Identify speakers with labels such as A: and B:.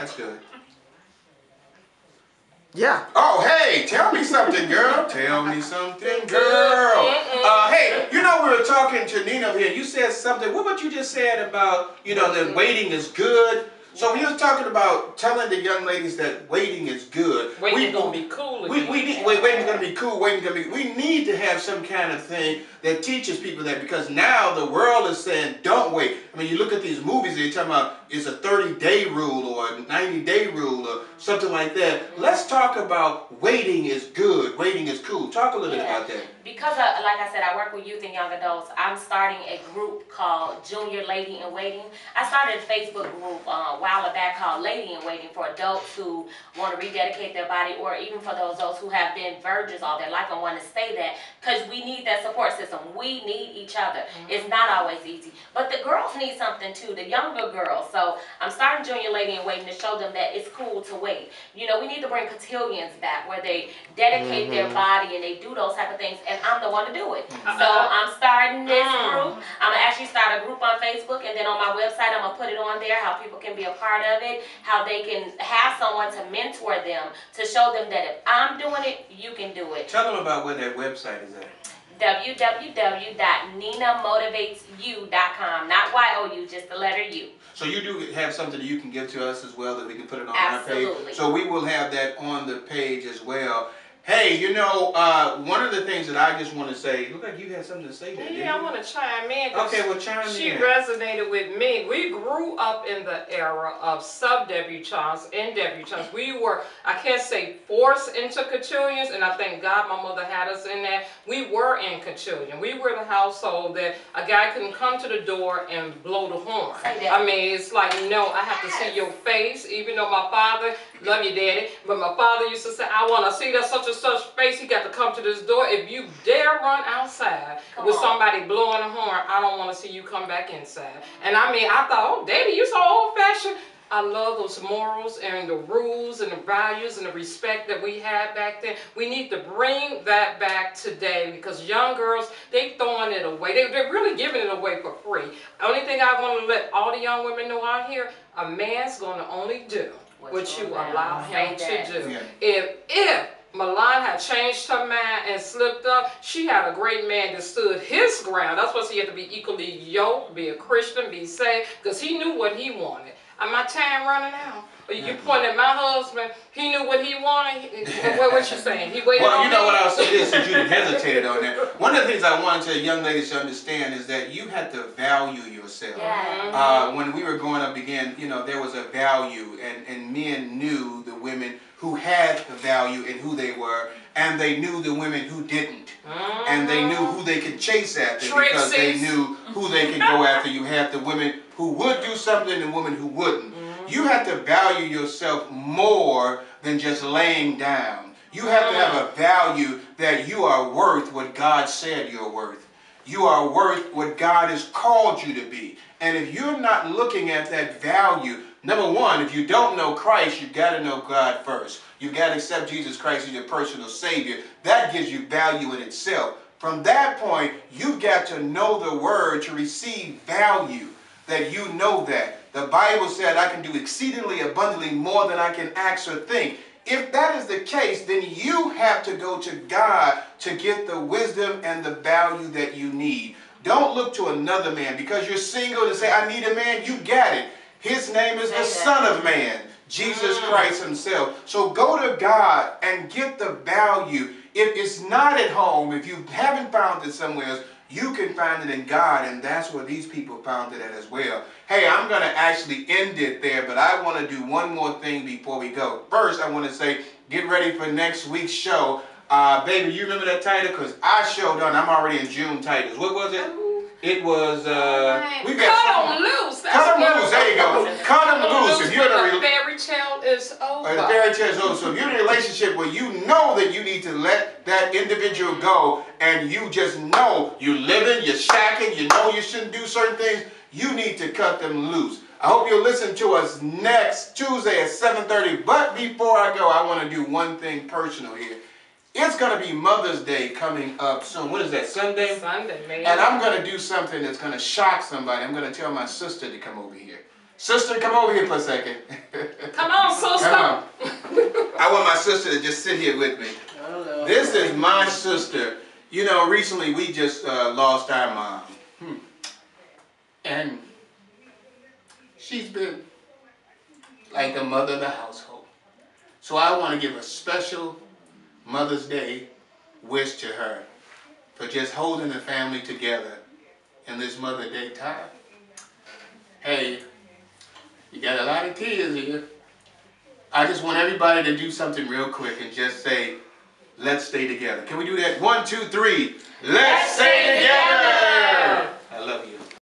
A: That's good.
B: Yeah.
A: Oh, hey, tell me something, girl. Tell me something, girl. Hey, you know, we were talking to Nina over here. You said something. What you just said about, you know, that waiting is good. So we were talking about telling the young ladies that waiting is good.
C: Waiting's gonna be cool.
A: Waiting's gonna be cool. We need to have some kind of thing that teaches people that, because now the world is saying don't wait. I mean, you look at these movies, they're talking about it's a 30-day rule or a 90-day rule or something like that. Let's talk about waiting is good, waiting is cool. Talk a little bit about that.
D: Because, like I said, I work with youth and young adults. I'm starting a group called Junior Lady in Waiting. I started a Facebook group a while back called Lady in Waiting for adults who want to rededicate their body, or even for those who have been virgins all their life and want to stay that, because we need that support system. We need each other. It's not always easy. But the girls need something too, the younger girls. So I'm starting Junior Lady in Waiting to show them that it's cool to wait. You know, we need to bring cotillions back where they dedicate their body and they do those type of things, and I'm the one to do it. So I'm starting this group. I'm going to actually start a group on Facebook, and then on my website I'm going to put it on there how people can be a part of it, how they can have someone to mentor them, to show them that if I'm doing it, you can do it.
A: Tell them about where that website is at.
D: www.ninamotivatesyou.com. Not Y-O-U, just the letter U.
A: So you do have something that you can give to us as well, that we can put it on our page. So we will have that on the page as well. Hey, you know, one of the things that I just want to say, look like you had something to say there.
C: Yeah, I want to chime in.
A: Okay, well, chime in.
C: She resonated with me. We grew up in the era of sub-debutantes and debutantes. We were, I can't say forced into cotillions, and I thank God my mother had us in that. We were in cotillion. We were the household that a guy couldn't come to the door and blow the horn. I mean, it's like, no, I have to see your face, even though my father, love you, Daddy, but my father used to say, I want to see that such and such face. He got to come to this door. If you dare run outside with somebody blowing a horn, I don't want to see you come back inside. And I mean, I thought, oh, Daddy, you so old-fashioned. I love those morals and the rules and the values and the respect that we had back then. We need to bring that back today, because young girls, they throwing it away. They're really giving it away for free. Only thing I want to let all the young women know out here, a man's going to only do what you allow him to do. If Milan had changed her mind and slipped up, she had a great man that stood his ground. That's why she had to be equally yoked, be a Christian, be saved, because he knew what he wanted. My time running out. You pointed at my husband, he knew what he wanted. What you saying? He waited on
A: you know
C: me?
A: what I'll say this, since you hesitated on that. One of the things I wanted the young ladies to understand is that you had to value yourself. When we were growing up again, you know, there was a value, and men knew the women who had the value and who they were, and they knew the women who didn't. And they knew who they could chase after, because they knew who they could go after. You had the women who would do something and women who wouldn't. You have to value yourself more than just laying down. You have to have a value that you are worth what God said you're worth. You are worth what God has called you to be. And if you're not looking at that value, number one, if you don't know Christ, you've got to know God first. You've got to accept Jesus Christ as your personal Savior. That gives you value in itself. From that point, you've got to know the Word to receive value, that you know that. The Bible said, I can do exceedingly abundantly more than I can ask or think. If that is the case, then you have to go to God to get the wisdom and the value that you need. Don't look to another man because you're single to say, I need a man. You got it. His name is the Son of Man, Jesus Christ himself. So go to God and get the value. If it's not at home, if you haven't found it somewhere else, you can find it in God, and that's where these people found it at as well. Hey, I'm going to actually end it there, but I want to do one more thing before we go. First, I want to say, get ready for next week's show. Baby, you remember that title? Because I showed on. I'm already in June titles. What was it? It was, we got
C: Cut them loose.
A: Cut them loose. There you go. Cut them loose. If you're in a
C: fairy tale is over.
A: The fairy tale is over. So if you're in a relationship where you know that you need to let that individual go, and you just know you're living, you're shacking, you know you shouldn't do certain things, you need to cut them loose. I hope you'll listen to us next Tuesday at 7:30. But before I go, I want to do one thing personal here. It's going to be Mother's Day coming up soon. What is that, Sunday?
C: Sunday, man.
A: And I'm going to do something that's going to shock somebody. I'm going to tell my sister to come over here. Sister, come over here for a second.
C: Come on, sister.
A: Come on. I want my sister to just sit here with me. This is my sister. You know, recently we just lost our mom. And she's been like the mother of the household. So I want to give a special Mother's Day wish to her for just holding the family together in this Mother's Day time. Hey, you got a lot of tears here. I just want everybody to do something real quick and just say, let's stay together. Can we do that? 1, 2, 3. Let's stay together. I love you.